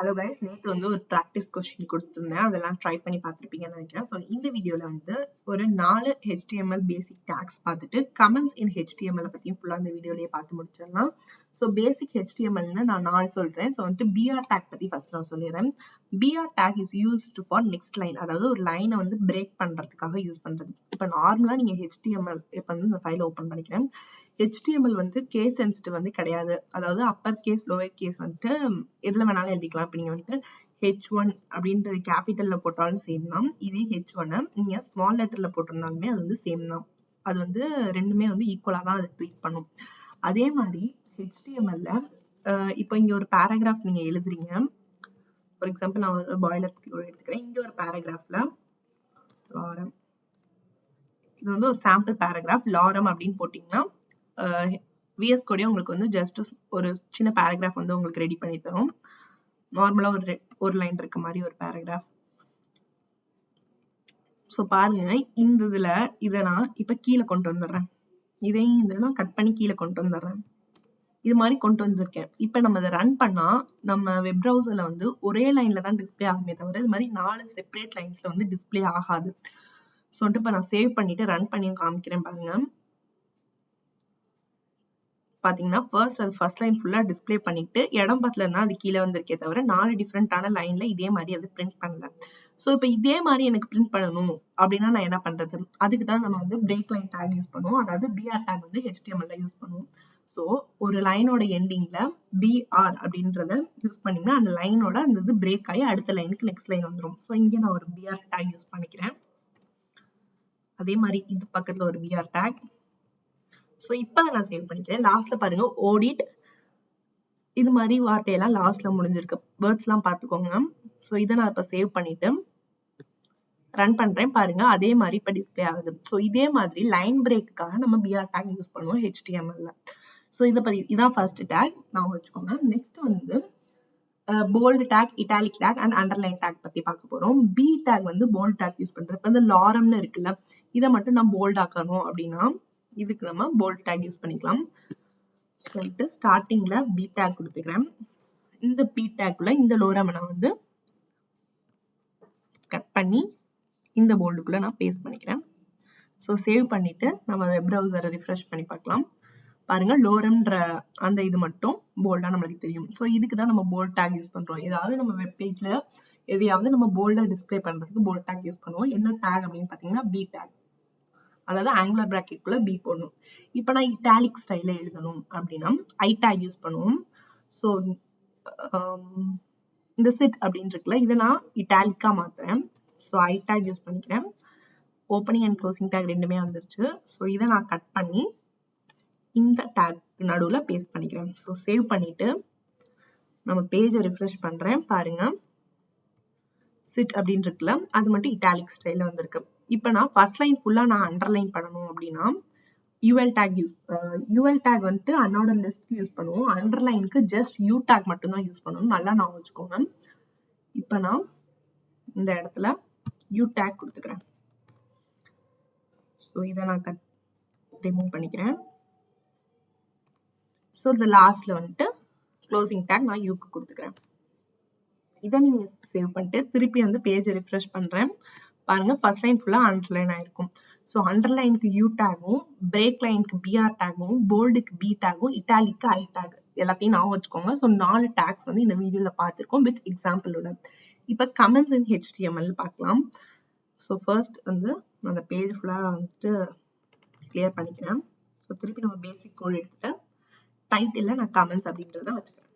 Hello guys, நேற்று வந்து ஒரு ப்ராக்டிஸ் கொஸ்டின் கொடுத்துருந்தேன். அதெல்லாம் ட்ரை பண்ணி பார்த்துருப்பீங்கன்னு நினைக்கிறேன். ஸோ இந்த வீடியோவில் வந்து ஒரு 4 HTML பேசிக் டேக்ஸ் பார்த்துட்டு கமெண்ட்ஸ் இன் HTML பற்றியும் ஃபுல்லாக அந்த வீடியோலேயே பார்த்து முடிச்சிடலாம். ஸோ பேசிக் HTMLன்னு நான் 4 சொல்கிறேன். ஸோ வந்துட்டு BR டேக் பற்றி ஃபர்ஸ்ட் நான் சொல்லிடுறேன். BR take is used for next line, அதாவது ஒரு லைனை வந்து பிரேக் பண்ணுறதுக்காக யூஸ் பண்ணுறது. இப்போ நார்மலாக நீங்கள் HTML இப்போ வந்து இந்த ஃபைலை ஓப்பன் பண்ணிக்கிறேன். HTML வந்து கேஸ் சென்சிட்டிவ் வந்து கிடையாது. அதாவது அப்பர் கேஸ் லோவர் கேஸ் வந்துட்டு எதுல வேணாலும் எழுதிக்கலாம். இப்போ நீங்க வந்துட்டு H1 அப்படின்றது கேபிட்டல்ல போட்டாலும் சேம் தான். இதே H1 நீங்க ஸ்மால் லெட்டர்ல போட்டிருந்தாலுமே அது வந்து சேம் தான். அது வந்து ரெண்டுமே வந்து ஈக்குவலா தான் அது ட்ரீட் பண்ணும். அதே மாதிரி HTMLல இப்போ இங்க ஒரு பேராகிராஃப் நீங்க எழுதுறீங்க. ஃபார் எக்ஸாம்பிள் நான் ஒரு பாய்லர் எடுத்துக்கிறேன். இங்க ஒரு பேராகிராஃப்ல லாரம், இது வந்து ஒரு சாம்பிள் பேராகிராஃப் லாரம் அப்படின்னு போட்டீங்கன்னா VS கோடே உங்களுக்கு வந்து ஜஸ்ட் ஒரு சின்ன பேராகிராஃப் வந்து உங்களுக்கு ரெடி பண்ணி தரும். நார்மலா ஒரு லைன் இருக்க மாதிரி ஒரு பேராகிராஃப். ஸோ பாருங்க, இந்த இதுல இதை நான் இப்ப கீழே கொண்டு வந்துடுறேன். இதையும் இதெல்லாம் கட் பண்ணி கீழே கொண்டு வந்துடுறேன். இது மாதிரி கொண்டு வந்திருக்கேன். இப்ப நம்ம இதை ரன் பண்ணா நம்ம வெப் ப்ரௌசர்ல வந்து ஒரே லைன்ல தான் டிஸ்பிளே ஆகுமே தவிர இது மாதிரி 4 செப்பரேட் லைன்ஸ்ல வந்து டிஸ்பிளே ஆகாது. ஸோ வந்துட்டு இப்ப நான் சேவ் பண்ணிட்டு ரன் பண்ணி காமிக்கிறேன் பாருங்க. பாத்தீங்கன்னா ஃபர்ஸ்ட் லைன் ஃபுல்லா டிஸ்பிளே பண்ணிட்டு இடம் பத்துல இருந்தா அது கீழே வந்திருக்கே தவிர 4 டிஃப்ரெண்டான லைன்ல இதே மாதிரி அது பிரிண்ட் பண்ணல. ஸோ இப்போ இதே மாதிரி எனக்கு பிரிண்ட் பண்ணணும் அப்படின்னா நான் என்ன பண்றது? அதுக்கு தான் நம்ம வந்து பிரேக் லைன் டேக் யூஸ் பண்ணுவோம். அதாவது BR டேக் வந்து HTML யூஸ் பண்ணுவோம். ஸோ ஒரு லைனோட எண்டிங்ல BR அப்படின்றத யூஸ் பண்ணீங்கன்னா அந்த லைனோட அந்த இது பிரேக் ஆகி அடுத்த லைனுக்கு நெக்ஸ்ட் லைன் வந்துடும். ஸோ இங்க நான் ஒரு BR டேக் யூஸ் பண்ணிக்கிறேன். அதே மாதிரி இது பக்கத்துல ஒரு BR டேக். ஸோ இப்போ நான் சேவ் பண்ணிக்கிறேன். லாஸ்ட்ல பாருங்க ஓடிட், இது மாதிரி வார்த்தையெல்லாம் லாஸ்ட்ல முடிஞ்சிருக்கு. வேர்ட்ஸ் எல்லாம் பார்த்துக்கோங்க. ஸோ இதை நான் இப்போ சேவ் பண்ணிட்டு ரன் பண்றேன். பாருங்க அதே மாதிரி இப்போ டிஸ்பிளே ஆகுது. ஸோ இதே மாதிரி லைன் பிரேக்குக்காக நம்ம BR டேக் யூஸ் பண்ணுவோம் HTML-ல. ஸோ இதை பத்தி இதான் ஃபர்ஸ்ட் டேக் நான் வச்சுக்கோங்க. நெக்ஸ்ட் வந்து bold tag, italic tag and underline tag பத்தி பார்க்க போறோம். B டேக் வந்து போல்டு டேக் யூஸ் பண்றேன். இப்போ இந்த லாரம்னு இருக்குல்ல, இதை மட்டும் நான் போல்ட் ஆக்கணும் அப்படின்னா இதுக்கு நம்ம போல்ட் டேக் யூஸ் பண்ணிக்கலாம். சொல்லிட்டு ஸ்டார்டிங்ல B டேக் கொடுத்துக்கிறேன். இந்த B டேக்ல இந்த லோரம் நான் வந்து கட் பண்ணி இந்த போல்டுக்குள்ள நான் பேஸ்ட் பண்ணிக்கிறேன். ஸோ சேவ் பண்ணிட்டு நம்ம வெப் ப்ரௌசரை ரிஃப்ரெஷ் பண்ணி பார்க்கலாம். பாருங்க லோரம்ன்ற அந்த இது மட்டும் போல்டா நம்மளுக்கு தெரியும். ஸோ இதுக்கு தான் நம்ம போல்ட் டேக் யூஸ் பண்றோம். ஏதாவது நம்ம வெப் பேஜ்ல எதையாவது நம்ம போல்டா டிஸ்பிளே பண்றதுக்கு போல்ட் டேக் யூஸ் பண்ணுவோம். என்ன டேக் அப்படின்னு பாத்தீங்கன்னா B டேக், அதாவது ஆங்குலர் பிராக்கெட்குள்ள B போடணும். இப்போ நான் இட்டாலிக் ஸ்டைல எழுதணும் அப்படின்னா I டேக் யூஸ் பண்ணுவோம். ஸோ இந்த சிட் அப்படின்னு இருக்குல்ல, இதை நான் இட்டாலிக்கா மாத்துறேன். ஸோ I டேக் யூஸ் பண்ணிக்கிறேன். ஓப்பனிங் அண்ட் க்ளோசிங் டேக் ரெண்டுமே வந்துருச்சு. ஸோ இதை நான் கட் பண்ணி இந்த டேக் நடுவுல பேஸ்ட் பண்ணிக்கிறேன். ஸோ சேவ் பண்ணிட்டு நம்ம பேஜை ரிஃப்ரெஷ் பண்றேன். பாருங்க சிட் அப்படின்னு இருக்குல்ல, அது மட்டும் இட்டாலிக் ஸ்டைல வந்திருக்கு. இப்போ நான் ஃபர்ஸ்ட் லைன் ஃபுல்லா நான் அண்டர்லைன் பண்ணணும் அப்படின்னா UL டேக் வந்துட்டு அன்னோட லிஸ்ட் யூஸ் பண்ணுவோம். அண்டர்லைனுக்கு ஜஸ்ட் U டேக் மட்டும் தான் யூஸ் பண்ணணும். நல்லா நான் வச்சுக்கோங்க. இப்போ நான் இந்த இடத்துல U டேக் கொடுத்துக்கிறேன். ஸோ இதை நான் ரிமூவ் பண்ணிக்கிறேன். ஸோ இந்த லாஸ்ட்ல வந்துட்டு க்ளோசிங் டேக் நான் யூக்கு கொடுத்துக்கிறேன். இதை நீங்க சேவ் பண்ணிட்டு திருப்பி வந்து பேஜை ரிஃப்ரெஷ் பண்றேன். பாருங்க ஃபர்ஸ்ட் லைன் ஃபுல்லா அண்டர்லைன் ஆயிருக்கும். ஸோ அண்டர்லைனுக்கு U டேகும், பிரேக் லைனுக்கு BR டேகும், போல்டுக்கு B டேகும், இட்டாலிக்கு I டேக் எல்லாத்தையும் நான் வச்சுக்கோங்க. ஸோ 4 டேக்ஸ் வந்து இந்த வீடியோல பார்த்திருக்கோம் வித் எக்ஸாம்பிளோட. இப்போ கமெண்ட்ஸ் இன் HTML பார்க்கலாம். ஸோ ஃபர்ஸ்ட் வந்து அந்த பேஜ் ஃபுல்லா வந்துட்டு கிளியர் பண்ணிக்கிறேன். ஸோ திருப்பி நம்ம பேசிக் கோட் எடுத்துட்டு டைட்டில்ல நான் கமெண்ட்ஸ் அப்படின்றத வச்சுக்கிறேன்.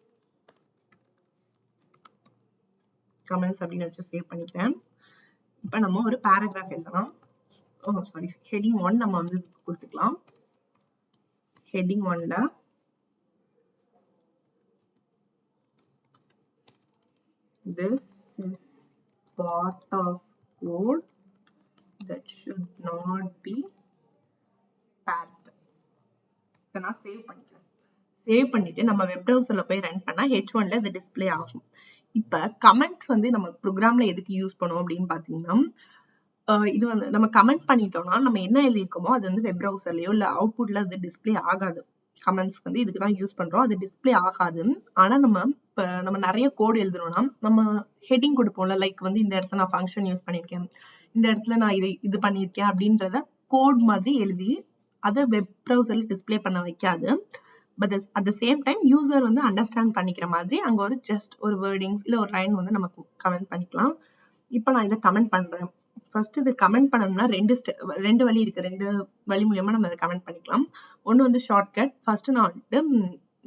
கமெண்ட்ஸ் அப்படின்னு வச்சு சேவ் பண்ணிக்கிறேன். இப்போ நம்ம ஒரு பேராகிராஃப் எழுதலாம். ஹெட்டிங் 1 நம்ம வந்து கொடுத்துக்கலாம். ஹெட்டிங் 1ல this is part of code that should not be passed. இதை நான் சேவ் பண்ணிக்கிறேன். சேவ் பண்ணிட்டு நம்ம வெப் ப்ரௌசர்ல போய் ரன் பண்ணா H1ல இது டிஸ்பிளே ஆகும். இப்ப கமெண்ட்ஸ் வந்து நம்ம ப்ரோக்ராம்ல எதுக்கு யூஸ் பண்ணுவோம் அப்படின்னு பாத்தீங்கன்னா, இது வந்து நம்ம கமெண்ட் பண்ணிட்டோம்னா நம்ம என்ன எழுதியிருக்கோமோ அது வந்து வெப் ப்ரௌசர்லயோ இல்ல அவுட்புட்ல அது டிஸ்பிளே ஆகாது. கமெண்ட்ஸ்க்கு வந்து இதுக்கு தான் யூஸ் பண்றோம். அது டிஸ்ப்ளே ஆகாது. ஆனா நம்ம நிறைய கோட் எழுதணும்னா நம்ம ஹெட்டிங் கொடுப்போம்ல, லைக் வந்து இந்த இடத்துல நான் ஃபங்க்ஷன் யூஸ் பண்ணியிருக்கேன், இந்த இடத்துல நான் இது பண்ணியிருக்கேன் அப்படின்றத கோட் மாதிரி எழுதி அதை வெப் ப்ரௌசர்ல டிஸ்ப்ளே பண்ண வைக்காது. But at the same time user வந்து அண்டர்ஸ்டாண்ட் பண்ணிக்கிற மாதிரி அங்க வந்து ஜஸ்ட் ஒரு வேர்டிங்ஸ் இல்ல ஒரு லைன் வந்து நமக்கு கமெண்ட் பண்ணிக்கலாம். இப்போ நான் இதை கமெண்ட் பண்றேன். ஃபர்ஸ்ட் இது கமெண்ட் பண்ணணும்னா ரெண்டு வழி இருக்கு. ரெண்டு வழி மூலமா நம்ம இதை கமெண்ட் பண்ணிக்கலாம். ஒன்னு வந்து ஷார்ட்கட். ஃபர்ஸ்ட் நான் வந்துட்டு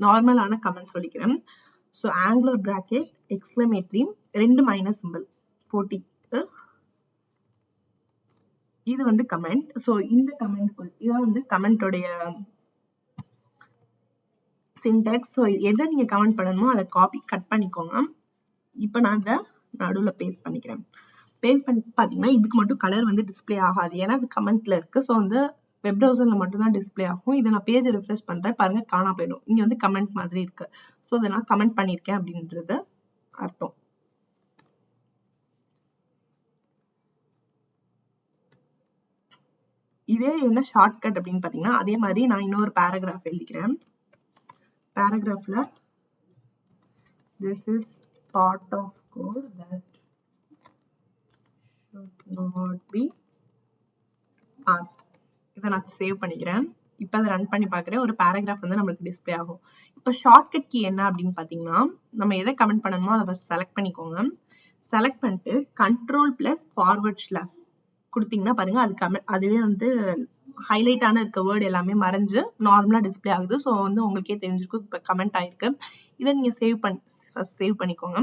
நார்மலான கமெண்ட் சொல்லிக்கிறேன். So angular bracket exclamatory 2 minus simple போட்டி, இது வந்து கமெண்ட். ஸோ இந்த கமெண்ட் இதான் வந்து கமெண்டோடைய சின்டாக்ஸ். ஸோ எதை நீங்க கமெண்ட் பண்ணணுமோ அதை காப்பி கட் பண்ணிக்கோங்க. இப்போ நான் அதை நடுவில் பேஸ்ட் பண்ணிக்கிறேன். பேஸ்ட் பண்ணி பார்த்தீங்கன்னா இதுக்கு மட்டும் கலர் வந்து டிஸ்பிளே ஆகாது, ஏன்னா அது கமெண்ட்ல இருக்கு. ஸோ வந்து வெப் ப்ரௌசர்ல மட்டும் தான் டிஸ்பிளே ஆகும். இதை நான் பேஜ் ரிஃப்ரெஷ் பண்றேன், பாருங்க காணா போயிடும். இங்க வந்து கமெண்ட் மாதிரி இருக்கு. ஸோ இதை நான் கமெண்ட் பண்ணியிருக்கேன் அப்படின்றது அர்த்தம். இதே என்ன ஷார்ட்கட் அப்படின்னு பாத்தீங்கன்னா அதே மாதிரி நான் இன்னொரு பேராகிராஃப் எழுதிக்கிறேன். பேராகிராஃப்ல this is part of code that should not be asked. இதை நான் சேவ் பண்ணிக்கிறேன். இப்போ அதை ரன் பண்ணி பார்க்குறேன். ஒரு பேராகிராஃப் வந்து நம்மளுக்கு டிஸ்பிளே ஆகும். இப்போ ஷார்ட்கட் கீ என்ன அப்படின்னு பார்த்தீங்கன்னா நம்ம எதை கமெண்ட் பண்ணணுமோ அதை ஃபர்ஸ்ட் செலக்ட் பண்ணிக்கோங்க. செலக்ட் பண்ணிட்டு கண்ட்ரோல் பிளஸ் ஃபார்வர்ட் ஸ்லாஷ் கொடுத்தீங்கன்னா பாருங்க அதுவே வந்து ஹைலைட் ஆன இருக்க வேர்டு எல்லாமே மறைஞ்சு நார்மலா டிஸ்பிளே ஆகுது. ஸோ வந்து உங்களுக்கே தெரிஞ்சிருக்கும் இப்போ கமெண்ட் ஆயிருக்கு. இதை நீங்க சேவ் பண்ணிக்கோங்க.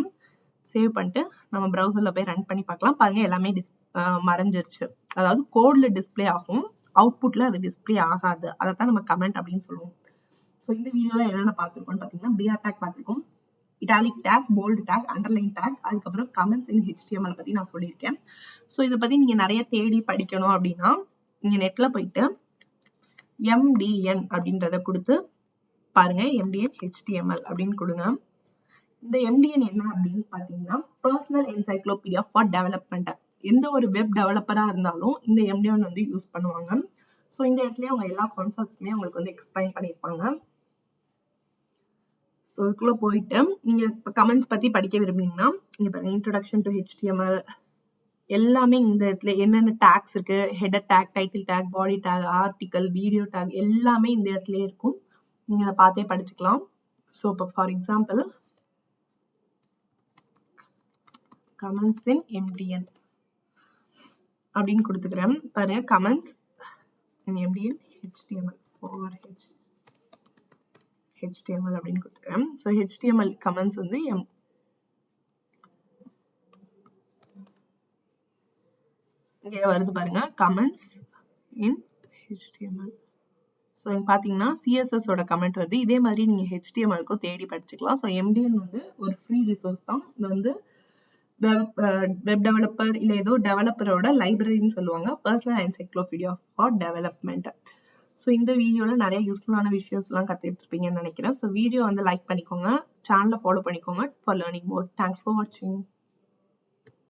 சேவ் பண்ணிட்டு நம்ம ப்ரௌசர்ல போய் ரன் பண்ணி பார்க்கலாம். பாருங்க எல்லாமே மறைஞ்சிருச்சு. அதாவது கோட்ல டிஸ்பிளே ஆகும், அவுட்புட்ல அது டிஸ்பிளே ஆகாது. அதைத்தான் நம்ம கமெண்ட் அப்படின்னு சொல்லுவோம். ஸோ இந்த வீடியோல என்னென்ன பார்த்துருக்கோம்னு பார்த்தீங்கன்னா BR டேக் பார்த்துருக்கோம், italic tag, bold tag, underline tag, அதுக்கப்புறம் கமெண்ட்ஸ் இன் HTML பத்தி நான் சொல்லியிருக்கேன். ஸோ இதை பத்தி நீங்க நிறைய தேடி படிக்கணும் அப்படின்னா நீங்க நெட்ல போயிட்டு MDN அப்படின்றத கொடுத்து பாருங்க. MDN HTML அப்படின்னு கொடுங்க. இந்த MDN என்ன அப்படின்னு பாத்தீங்கன்னா பர்சனல் என்சைக்ளோபீடியா ஃபார் டெவலப்மெண்ட். எந்த ஒரு வெப் டெவலப்பரா இருந்தாலும் இந்த MDN வந்து யூஸ் பண்ணுவாங்க. ஸோ இந்த இடத்துல அவங்க எல்லா கான்செப்ட்ஸுமே உங்களுக்கு வந்து எக்ஸ்பிளைன் பண்ணியிருப்பாங்க. ஸோ இதுக்குள்ள போயிட்டு நீங்க இப்போ கமெண்ட்ஸ் பத்தி படிக்க விரும்புனீங்கன்னா இங்க பாருங்க இன்ட்ரோடக்ஷன் டு HTML எல்லாமே இந்த இடத்துல என்னென்ன டேக்ஸ் இருக்கு, ஹெடர் டேக், டைட்டில் டேக், பாடி டேக், ஆர்டிக்கல், வீடியோ டேக் எல்லாமே இந்த இடத்துல இருக்கும். நீங்க அதை பார்த்தே படிச்சுக்கலாம். ஸோ இப்போ for example comments in MDN அப்படின்னு கொடுத்துக்கிறேன். பாருங்க comments in MDN HTML for HTML அப்படின்னு கொடுத்துக்கிறேன். ஸோ HTML கமெண்ட்ஸ் வந்து இங்க வருது பாருங்க கமெண்ட்ஸ் இன் HTML. ஸோ இங்க பாத்தீங்கன்னா CSS ஓட கமெண்ட் வருது. இதே மாதிரி நீங்க HTML-க்கும் தேடி படிச்சுக்கலாம். ஸோ MDN வந்து ஒரு ஃப்ரீ ரிசோர்ஸ் தான். இது வந்து வெப் டெவலப்பர் இல்ல ஏதோ டெவலப்பரோட லைப்ரரின்னு சொல்லுவாங்க, personal encyclopedia for development. So இந்த வீடியோல நிறைய யூஸ்ஃபுல்லான விஷயம்ஸ் எல்லாம் கத்துட்டு இருப்பீங்கன்னு நினைக்கிறேன். ஸோ வீடியோ வந்து லைக் பண்ணிக்கோங்க, சேனலை ஃபாலோ பண்ணிக்கோங்க for learning more. Thanks for வாட்சிங்.